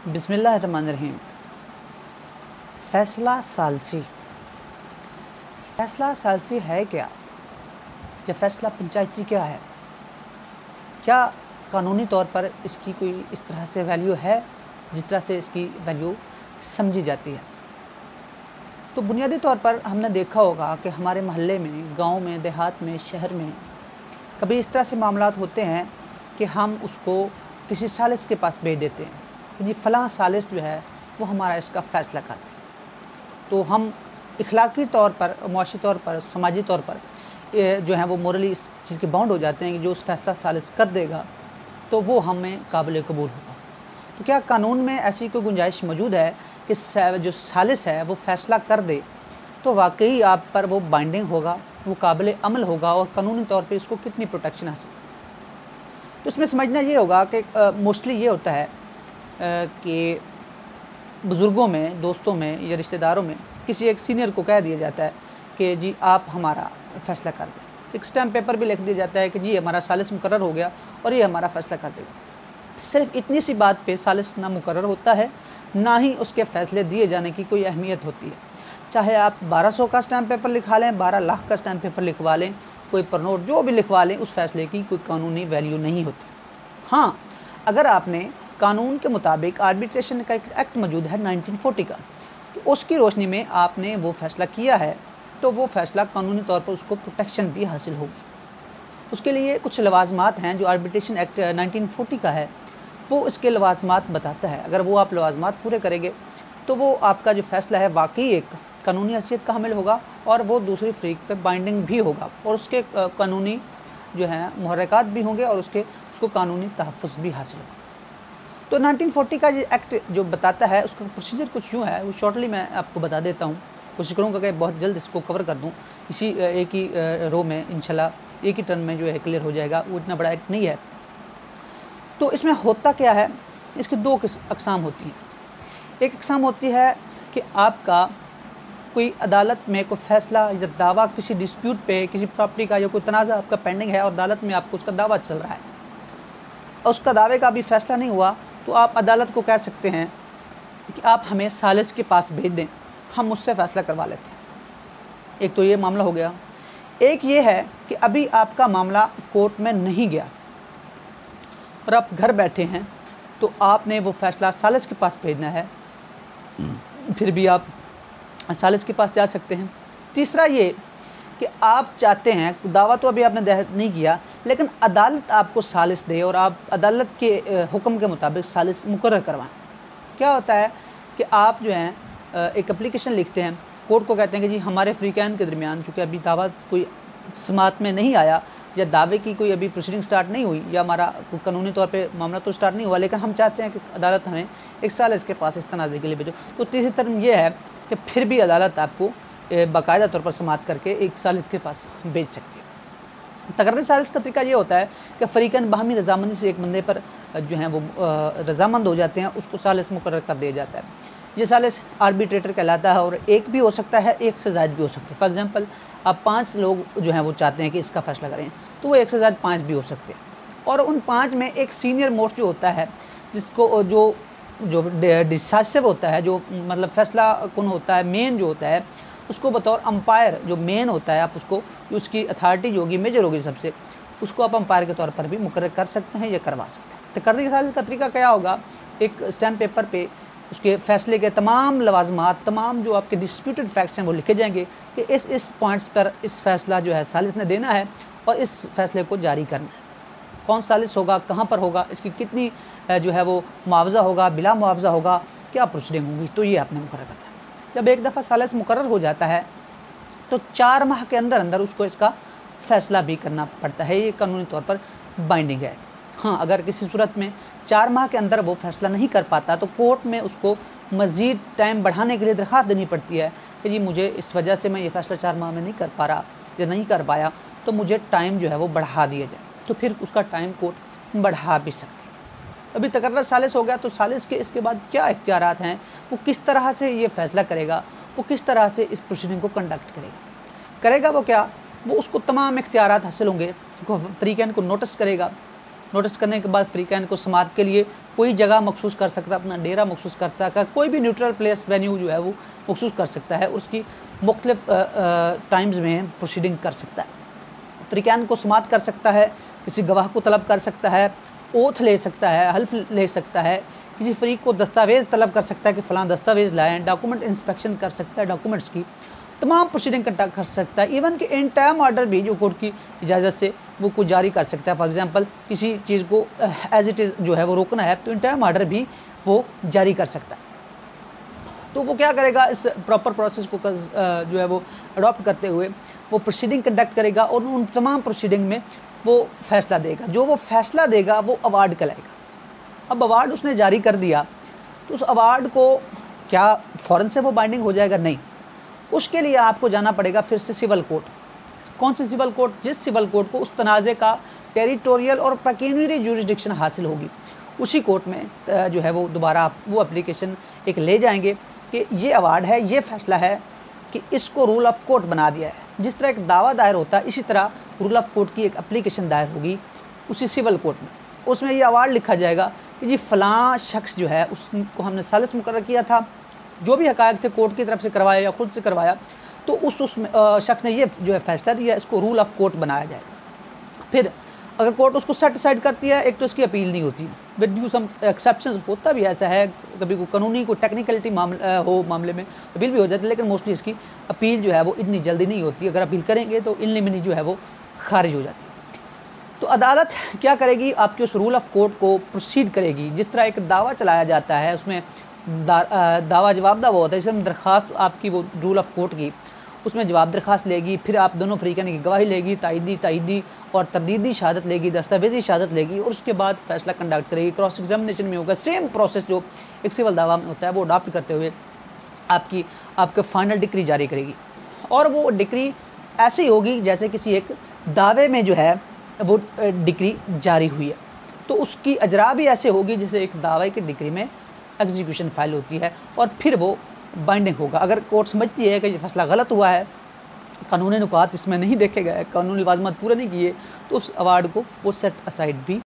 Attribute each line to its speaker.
Speaker 1: बिस्मिल्लाहिर्रहमानिर्रहीम। फ़ैसला सालसी। फ़ैसला सालसी है क्या? या फ़ैसला पंचायती क्या है? क्या कानूनी तौर पर इसकी कोई इस तरह से वैल्यू है जिस तरह से इसकी वैल्यू समझी जाती है? तो बुनियादी तौर पर हमने देखा होगा कि हमारे मोहल्ले में, गांव में, देहात में, शहर में कभी इस तरह से मामलात होते हैं कि हम उसको किसी सालिस के पास भेज देते हैं कि जी फ़लाँ सालिस जो है वो हमारा इसका फ़ैसला कर दे। तो हम इखलाकी तौर पर, मुआशी तौर पर, समाजी तौर पर जो है वो मोरली इस चीज़ के बाउंड हो जाते हैं कि जो उस फ़ैसला सालिस कर देगा तो वो हमें काबिल कबूल होगा। तो क्या कानून में ऐसी कोई गुंजाइश मौजूद है कि जो सालिस है वो फ़ैसला कर दे तो वाकई आप पर वो बाइंडिंग होगा, वो काबिल अमल होगा और कानूनी तौर पे इसको कितनी प्रोटेक्शन हासिल? तो इसमें समझना ये होगा कि मोस्टली ये होता है कि बुज़ुर्गों में, दोस्तों में या रिश्तेदारों में किसी एक सीनियर को कह दिया जाता है कि जी आप हमारा फ़ैसला कर दें। एक स्टैम्प पेपर भी लिख दिया जाता है कि जी हमारा सालिस मुकर्रर हो गया और ये हमारा फ़ैसला कर देगा। सिर्फ इतनी सी बात पे सालिस ना मुकर्रर होता है, ना ही उसके फ़ैसले दिए जाने की कोई अहमियत होती है। चाहे आप 1200 का स्टैम्प पेपर लिखवा लें, 12 लाख का स्टैम्प पेपर लिखवा लें, कोई परनोट जो भी लिखवा लें, उस फ़ैसले की कोई कानूनी वैल्यू नहीं होती। हाँ, अगर आपने कानून के मुताबिक आर्बिट्रेशन का एक एक्ट मौजूद है 1940 का, तो उसकी रोशनी में आपने वो फ़ैसला किया है तो वो फ़ैसला कानूनी तौर पर उसको प्रोटेक्शन भी हासिल होगी। उसके लिए कुछ लवाज़मात हैं जो आर्बिट्रेशन एक्ट 1940 का है, वो इसके लवाज़मात बताता है। अगर वो आप लवाज़मात पूरे करेंगे तो वो आपका जो फ़ैसला है वाकई एक कानूनी हैसियत का हामिल होगा और वो दूसरी फ़रीक पे बाइंडिंग भी होगा और उसके कानूनी जो है मुहर्रिकात भी होंगे और उसको कानूनी तहफ़्फ़ुज़ भी हासिल होगा। तो 1940 का ये एक्ट जो बताता है उसका प्रोसीजर कुछ यूँ है, वो शॉर्टली मैं आपको बता देता हूँ। कोशिश करूँगा कि बहुत जल्द इसको कवर कर दूँ, इसी एक ही रो में इंशाल्लाह एक ही टर्न में जो है क्लियर हो जाएगा। वो इतना बड़ा एक्ट नहीं है। तो इसमें होता क्या है, इसकी दो अक़साम होती हैं। एक अक़साम होती है कि आपका कोई अदालत में कोई फ़ैसला या दावा किसी डिस्प्यूट पे, किसी प्रॉपर्टी का या कोई तनाज़ा आपका पेंडिंग है और अदालत में आपको उसका दावा चल रहा है और उसका दावे का अभी फ़ैसला नहीं हुआ, तो आप अदालत को कह सकते हैं कि आप हमें सालिस के पास भेज दें, हम उससे फ़ैसला करवा लेते हैं। एक तो ये मामला हो गया। एक ये है कि अभी आपका मामला कोर्ट में नहीं गया और आप घर बैठे हैं, तो आपने वो फ़ैसला सालिस के पास भेजना है, फिर भी आप सालिस के पास जा सकते हैं। तीसरा ये कि आप चाहते हैं, दावा तो अभी आपने दायर नहीं किया, लेकिन अदालत आपको सालिस दे और आप अदालत के हुक्म के मुताबिक सालिस मुकर्रर करवाएं। क्या होता है कि आप जो हैं एक एप्लीकेशन लिखते हैं, कोर्ट को कहते हैं कि जी हमारे फ़रीक़ैन के दरमियान चूँकि अभी दावा कोई समाअत में नहीं आया या दावे की कोई अभी प्रोसीडिंग स्टार्ट नहीं हुई या हमारा कानूनी तौर पे मामला तो स्टार्ट नहीं हुआ, लेकिन हम चाहते हैं कि अदालत हमें एक सालिस के पास इस तनाज़े के लिए भेजो। तो तीसरी तरफ ये है कि फिर भी अदालत आपको बाकायदा तौर पर समाअत करके एक सालिस के पास भेज सकती है। तकर्री सालिस का तरीका ये होता है कि फ़रीक़ैन बाहमी रज़ामंदी से एक बंदे पर जो है वो रज़ामंद हो जाते हैं, उसको सालिस मुकर्रर कर दिया जाता है। ये सालिस आर्बिट्रेटर कहलाता है और एक भी हो सकता है, एक से ज़ायद भी हो सकता है। फॉर एग्ज़ाम्पल अब 5 लोग जो हैं वो चाहते हैं कि इसका फ़ैसला करें, तो वो एक से ज़ायद 5 भी हो सकते हैं और उन 5 में एक सीनियर मोस्ट जो होता है, जिसको जो डिसाइसिव होता है, जो मतलब फ़ैसला कुन होता है, मेन जो होता है, उसको बतौर अंपायर जो मेन होता है, आप उसको उसकी अथॉरिटी जो होगी, मेजर होगी सबसे, उसको आप अंपायर के तौर पर भी मुकर्रर कर सकते हैं या करवा सकते हैं। तकर्री सालिस का तरीका क्या होगा, एक स्टैम्प पेपर पे उसके फ़ैसले के तमाम लवाज़मात, तमाम जो आपके डिस्प्यूटेड फैक्ट्स हैं वो लिखे जाएंगे कि इस पॉइंट्स पर इस फ़ैसला जो है सालिस ने देना है और इस फ़ैसले को जारी करना है। कौन सालिस होगा, कहाँ पर होगा, इसकी कितनी जो है वो मुआवज़ा होगा, बिला मुआवज़ा होगा, क्या प्रोसीडिंग होगी, तो ये आपने मुकर्रर करना है। जब एक दफ़ा सालिस मुकर्रर हो जाता है तो 4 माह के अंदर अंदर उसको इसका फ़ैसला भी करना पड़ता है। ये कानूनी तौर पर बाइंडिंग है। हाँ, अगर किसी सूरत में 4 माह के अंदर वो फ़ैसला नहीं कर पाता तो कोर्ट में उसको मज़ीद टाइम बढ़ाने के लिए दरख्वास्त देनी पड़ती है कि जी मुझे इस वजह से मैं ये फ़ैसला 4 माह में नहीं कर पा रहा या नहीं कर पाया, तो मुझे टाइम जो है वो बढ़ा दिया जाए। तो फिर उसका टाइम कोर्ट बढ़ा भी सकती है। अभी तकर्रर सालिस हो गया तो सालिस के इसके बाद क्या इख्तियारात हैं, वो किस तरह से ये फ़ैसला करेगा, वो किस तरह से इस प्रोसीडिंग को कंडक्ट करेगा वो क्या, वो उसको तमाम इख्तियारात हासिल होंगे। फ़रीक़ैन को नोटिस करेगा, नोटिस करने के बाद फ़रीक़ैन को समाअत के लिए कोई जगह मखसूस कर सकता है, अपना डेरा मखसूस करता है, कोई भी न्यूट्रल प्लेस वेन्यू जो है वो मखसूस कर सकता है, उसकी मुख्तलिफ टाइम्स में प्रोसीडिंग कर सकता है। फ़रीक़ैन को समाअत कर सकता है, किसी गवाह को तलब कर सकता है, ओथ ले सकता है, हल्फ ले सकता है, किसी फ़रीक को दस्तावेज़ तलब कर सकता है कि फ़लाँ दस्तावेज़ लाएँ, डॉक्यूमेंट इंस्पेक्शन कर सकता है, डॉक्यूमेंट्स की तमाम प्रोसीडिंग कंडक्ट कर सकता है। इवन कि इन टाइम ऑर्डर भी जो कोर्ट की इजाज़त से वो कुछ जारी कर सकता है। फॉर एग्जांपल किसी चीज़ को एज इट इज़ जो है वो रोकना है तो इन टाइम ऑर्डर भी वो जारी कर सकता है। तो वो क्या करेगा, इस प्रॉपर प्रोसेस को जो है वो अडॉप्ट करते हुए वो प्रोसीडिंग कंडक्ट करेगा और उन तमाम प्रोसीडिंग में वो फ़ैसला देगा। जो वो फ़ैसला देगा वो अवार्ड कहलाएगा। अब अवार्ड उसने जारी कर दिया तो उस अवार्ड को क्या फ़ौरन से वो बाइंडिंग हो जाएगा? नहीं, उसके लिए आपको जाना पड़ेगा फिर से सिविल कोर्ट। कौन सी सिविल कोर्ट? जिस सिविल कोर्ट को उस तनाज़े का टेरिटोरियल और पेक्यूनियरी जुरिसडिक्शन हासिल होगी, उसी कोर्ट में जो है वो दोबारा आप वो एप्लीकेशन एक ले जाएंगे कि ये अवार्ड है, ये फ़ैसला है कि इसको रूल ऑफ कोर्ट बना दिया है। जिस तरह एक दावा दायर होता है, इसी तरह रूल ऑफ कोर्ट की एक एप्लीकेशन दायर होगी उसी सिविल कोर्ट में। उसमें ये अवार्ड लिखा जाएगा कि जी फ़लाँ शख्स जो है उसको हमने सालिस मुकर्रर किया था, जो भी हक़ाइक़ थे कोर्ट की तरफ से करवाया या ख़ुद से करवाया, तो उस शख्स ने ये जो है फ़ैसला दिया, इसको रूल ऑफ कोर्ट बनाया जाएगा। फिर अगर कोर्ट उसको सेटिस्फाइड करती है, एक तो इसकी अपील नहीं होती, विद ड्यू सम एक्सेप्शन होता भी ऐसा है, कभी कोई कानूनी कोई टेक्निकलिटी मामले में अपील भी हो जाती है, लेकिन मोस्टली इसकी अपील जो है वो इतनी जल्दी नहीं होती। अगर अपील करेंगे तो इन लिमिनी जो है वो खारिज हो जाती है। तो अदालत क्या करेगी, आपके उस रूल ऑफ कोर्ट को प्रोसीड करेगी। जिस तरह एक दावा चलाया जाता है उसमें दावा जवाब दावा होता है, इसमें दरख्वास्त आपकी वो रूल ऑफ कोर्ट की, उसमें जवाब दरख्वास्त लेगी, फिर आप दोनों फ़रीक़ैन की गवाही लेगी, तायीदी और तरदीदी शहादत लेगी, दस्तावेजी शहादत लेगी और उसके बाद फ़ैसला कंडक्ट करेगी। क्रॉस एग्जामिनेशन में होगा सेम प्रोसेस जो एक सिविल दावा में होता है, वो अडॉप्ट करते हुए आपके फाइनल डिक्री जारी करेगी। और वो डिक्री ऐसी होगी जैसे किसी एक दावे में जो है वो डिक्री जारी हुई है, तो उसकी अजरा भी ऐसे होगी जैसे एक दावे की डिक्री में एग्जीक्यूशन फाइल होती है, और फिर वो बाइंडिंग होगा। अगर कोर्ट समझती है कि ये फैसला गलत हुआ है, कानूनी नुकात इसमें नहीं देखे गए, कानूनी वाजमात पूरे नहीं किए, तो उस अवार्ड को वो सेट असाइड भी